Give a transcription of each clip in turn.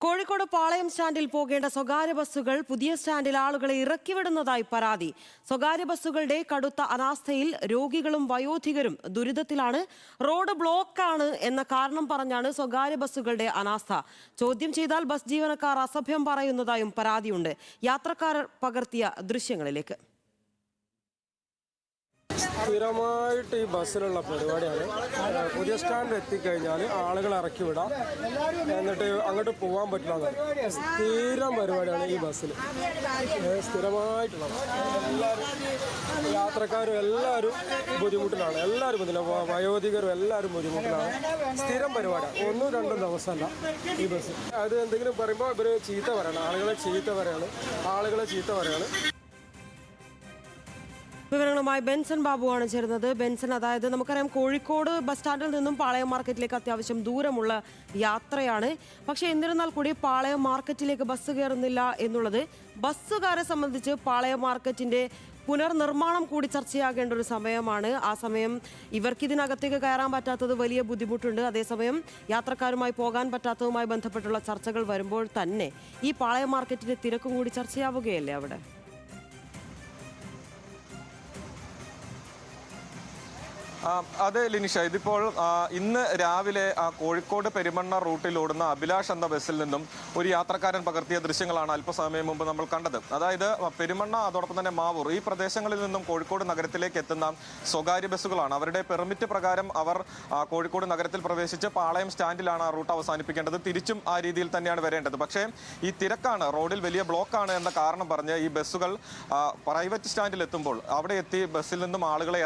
കോഴിക്കോട് പാളയം സ്റ്റാൻഡിൽ പോകേണ്ട സ്വകാര്യ ബസ്സുകൾ പുതിയ സ്റ്റാൻഡിൽ ആളുകളെ ഇറക്കിവിടുന്നതായി പരാതി. സ്വകാര്യ ബസ്സുകളുടെ കടുത്ത അനാസ്ഥയിൽ രോഗികളും വയോധികരും ദുരിതത്തിലാണ്. റോഡ് ബ്ലോക്കാണ് എന്ന കാരണം പറഞ്ഞാണ് സ്വകാര്യ ബസ്സുകളുടെ അനാസ്ഥ. ചോദ്യം ചെയ്താൽ ബസ് ജീവനക്കാർ അസഭ്യം പറയുന്നതായും പരാതിയുണ്ട്. യാത്രക്കാർ പകർത്തിയ ദൃശ്യങ്ങളിലേക്ക്. സ്ഥിരമായിട്ട് ഈ ബസ്സിലുള്ള പരിപാടിയാണ്. പുതിയ സ്റ്റാൻഡ് എത്തിക്കഴിഞ്ഞാൽ ആളുകൾ ഇറക്കി വിടാം, എന്നിട്ട് അങ്ങോട്ട് പോകാൻ പറ്റില്ല. സ്ഥിരം പരിപാടിയാണ് ഈ ബസ്സിൽ, സ്ഥിരമായിട്ടുള്ളത്. എല്ലാവരും യാത്രക്കാരും എല്ലാവരും ബുദ്ധിമുട്ടിലാണ്. എല്ലാവരും ബുദ്ധിമുട്ടില്ല, വയോധികരും എല്ലാവരും ബുദ്ധിമുട്ടിലാണ്. സ്ഥിരം പരിപാടിയാണ്, ഒന്നും രണ്ടും ദിവസമല്ല ഈ ബസ്. അത് എന്തെങ്കിലും പറയുമ്പോൾ ഇവർ ചീത്ത പറയണം, ആളുകളെ ചീത്ത പറയാണ്. വിവരങ്ങളുമായി ബെൻസൺ ബാബുവാണ് ചേരുന്നത്. ബെൻസൺ, അതായത് നമുക്കറിയാം കോഴിക്കോട് ബസ് സ്റ്റാൻഡിൽ നിന്നും പാളയം മാർക്കറ്റിലേക്ക് അത്യാവശ്യം ദൂരമുള്ള യാത്രയാണ്. പക്ഷേ എന്നിരുന്നാൽ കൂടി പാളയം മാർക്കറ്റിലേക്ക് ബസ് കയറുന്നില്ല എന്നുള്ളത് ബസ്സുകാരെ സംബന്ധിച്ച് പാളയം മാർക്കറ്റിന്റെ പുനർനിർമ്മാണം കൂടി ചർച്ചയാകേണ്ട ഒരു സമയമാണ്. ആ സമയം ഇവർക്ക് ഇതിനകത്തേക്ക് കയറാൻ പറ്റാത്തത് വലിയ ബുദ്ധിമുട്ടുണ്ട്. അതേസമയം യാത്രക്കാരുമായി പോകാൻ പറ്റാത്തതുമായി ബന്ധപ്പെട്ടുള്ള ചർച്ചകൾ വരുമ്പോൾ തന്നെ ഈ പാളയം മാർക്കറ്റിന്റെ തിരക്കും കൂടി ചർച്ചയാവുകയല്ലേ അവിടെ? അതെ ലിനിഷ, ഇതിപ്പോൾ ഇന്ന് രാവിലെ കോഴിക്കോട് പെരുമണ്ണ റൂട്ടിൽ ഓടുന്ന അഭിലാഷ് എന്ന ബസ്സിൽ നിന്നും ഒരു യാത്രക്കാരൻ പകർത്തിയ ദൃശ്യങ്ങളാണ് അല്പസമയം മുമ്പ് നമ്മൾ കണ്ടത്. അതായത് പെരുമണ്ണ, അതോടൊപ്പം തന്നെ മാവൂർ, ഈ പ്രദേശങ്ങളിൽ നിന്നും കോഴിക്കോട് നഗരത്തിലേക്ക് എത്തുന്ന സ്വകാര്യ ബസ്സുകളാണ്. അവരുടെ പെർമിറ്റ് പ്രകാരം അവർ കോഴിക്കോട് നഗരത്തിൽ പ്രവേശിച്ച് പാളയം സ്റ്റാൻഡിലാണ് ആ റൂട്ട് അവസാനിപ്പിക്കേണ്ടത്. തിരിച്ചും ആ രീതിയിൽ തന്നെയാണ് വരേണ്ടത്. പക്ഷേ ഈ തിരക്കാണ്, റോഡിൽ വലിയ ബ്ലോക്കാണ് എന്ന കാരണം പറഞ്ഞ് ഈ ബസ്സുകൾ പ്രൈവറ്റ് സ്റ്റാൻഡിൽ എത്തുമ്പോൾ അവിടെ എത്തി ബസ്സിൽ നിന്നും ആളുകളെ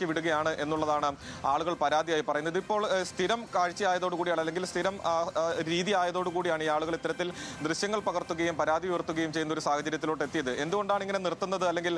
വിടുകയാണ് എന്നുള്ളതാണ് ആളുകൾ പരാതിയായി പറയുന്നത്. ഇപ്പോൾ സ്ഥിരം കാഴ്ചയായതോടുകൂടിയാണ്, അല്ലെങ്കിൽ സ്ഥിരം രീതി ആയതോടുകൂടിയാണ് ഈ ആളുകൾ ഇത്തരത്തിൽ ദൃശ്യങ്ങൾ പകർത്തുകയും പരാതി ഉയർത്തുകയും ചെയ്യുന്ന ഒരു സാഹചര്യത്തിലോട്ട് എത്തിയത്. എന്തുകൊണ്ടാണ് ഇങ്ങനെ നിർത്തുന്നത്? അല്ലെങ്കിൽ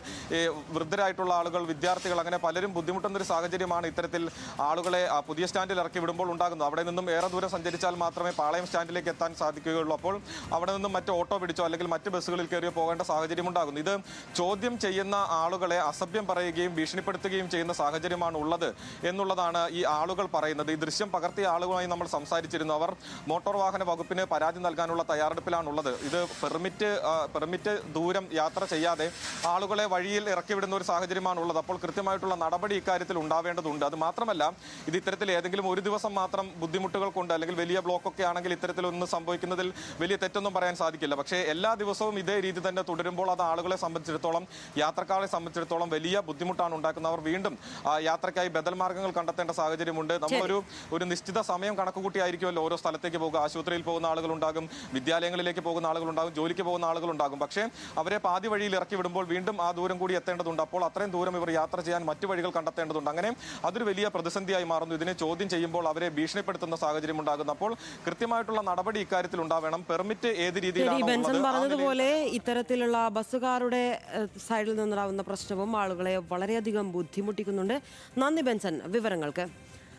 വൃദ്ധരായിട്ടുള്ള ആളുകൾ, വിദ്യാർത്ഥികൾ, അങ്ങനെ പലരും ബുദ്ധിമുട്ടുന്ന ഒരു സാഹചര്യമാണ് ഇത്തരത്തിൽ ആളുകളെ പുതിയ സ്റ്റാൻഡിൽ ഇറക്കി വിടുമ്പോൾ ഉണ്ടാകുന്നത്. അവിടെ നിന്നും ഏറെ ദൂരം സഞ്ചരിച്ചാൽ മാത്രമേ പാളയം സ്റ്റാൻഡിലേക്ക് എത്താൻ സാധിക്കുകയുള്ളൂ. അപ്പോൾ അവിടെ നിന്നും മറ്റ് ഓട്ടോ പിടിച്ചോ അല്ലെങ്കിൽ മറ്റ് ബസ്സുകളിൽ കയറിയോ പോകേണ്ട സാഹചര്യം ഉണ്ടാകുന്നു. ഇത് ചോദ്യം ചെയ്യുന്ന ആളുകളെ അസഭ്യം പറയുകയും ഭീഷണിപ്പെടുത്തുകയും ചെയ്യുന്ന സാഹചര്യമാണ് ഉള്ളത് എന്നുള്ളതാണ് ഈ ആളുകൾ പറയുന്നത്. ഈ ദൃശ്യം പകർത്തിയ ആളുകളുമായി നമ്മൾ സംസാരിച്ചിരുന്നു. അവർ മോട്ടോർ വാഹന വകുപ്പിന് പരാതി നൽകാനുള്ള തയ്യാറെടുപ്പിലാണുള്ളത്. ഇത് പെർമിറ്റ് ദൂരം യാത്ര ചെയ്യാതെ ആളുകളെ വഴിയിൽ ഇറക്കി വിടുന്ന ഒരു സാഹചര്യമാണ് ഉള്ളത്. അപ്പോൾ കൃത്യമായിട്ടുള്ള നടപടി ഇക്കാര്യത്തിൽ ഉണ്ടാവേണ്ടതുണ്ട്. അത് മാത്രമല്ല, ഇത് ഇത്തരത്തിൽ ഏതെങ്കിലും ഒരു ദിവസം മാത്രം ബുദ്ധിമുട്ടുകൾ കൊണ്ട് അല്ലെങ്കിൽ വലിയ ബ്ലോക്കൊക്കെ ആണെങ്കിൽ ഇത്തരത്തിലൊന്നും സംഭവിക്കുന്നതിൽ വലിയ തെറ്റൊന്നും പറയാൻ സാധിക്കില്ല. പക്ഷേ എല്ലാ ദിവസവും ഇതേ രീതി തന്നെ തുടരുമ്പോൾ അത് ആളുകളെ സംബന്ധിച്ചിടത്തോളം, യാത്രക്കാരെ സംബന്ധിച്ചിടത്തോളം വലിയ ബുദ്ധിമുട്ടാണ് ഉണ്ടാക്കുന്നത്. അവർ വീണ്ടും യാത്രയ്ക്കായി ബദൽ മാർഗ്ഗങ്ങൾ കണ്ടെത്തേണ്ട സാഹചര്യമുണ്ട്. നമ്മളൊരു നിശ്ചിത സമയം കണക്കുകൂട്ടിയായിരിക്കുമല്ലോ ഓരോ സ്ഥലത്തേക്ക് പോകുക. ആശുപത്രിയിൽ പോകുന്ന ആളുകളുണ്ടാകും, വിദ്യാലയങ്ങളിലേക്ക് പോകുന്ന ആളുകളുണ്ടാകും, ജോലിക്ക് പോകുന്ന ആളുകളുണ്ടാകും. പക്ഷേ അവരെ പാതി വഴിയിൽ ഇറക്കി വിടുമ്പോൾ വീണ്ടും ആ ദൂരം കൂടി എത്തേണ്ടതുണ്ട്. അപ്പോൾ അത്രയും ദൂരം ഇവർ യാത്ര ചെയ്യാൻ മറ്റു വഴികൾ കണ്ടെത്തേണ്ടതുണ്ട്. അങ്ങനെ അതൊരു വലിയ പ്രതിസന്ധിയായി മാറുന്നു. ഇതിനെ ചോദ്യം ചെയ്യുമ്പോൾ അവരെ ഭീഷണിപ്പെടുത്തുന്ന സാഹചര്യം ഉണ്ടാകുന്നു. അപ്പോൾ കൃത്യമായിട്ടുള്ള നടപടി ഇക്കാര്യത്തിൽ ഉണ്ടാവണം. പെർമിറ്റ് ഏത് രീതിയിലാണ് പറഞ്ഞതുപോലെ ഇത്തരത്തിലുള്ള ബസ്സുകാരുടെ സൈഡിൽ നിന്നുണ്ടാകുന്ന പ്രശ്നവും ആളുകളെ വളരെയധികം ബുദ്ധിമുട്ടിക്കുന്നുണ്ട്. നന്ദി ബെൻസൺ വിവരങ്ങൾക്ക്.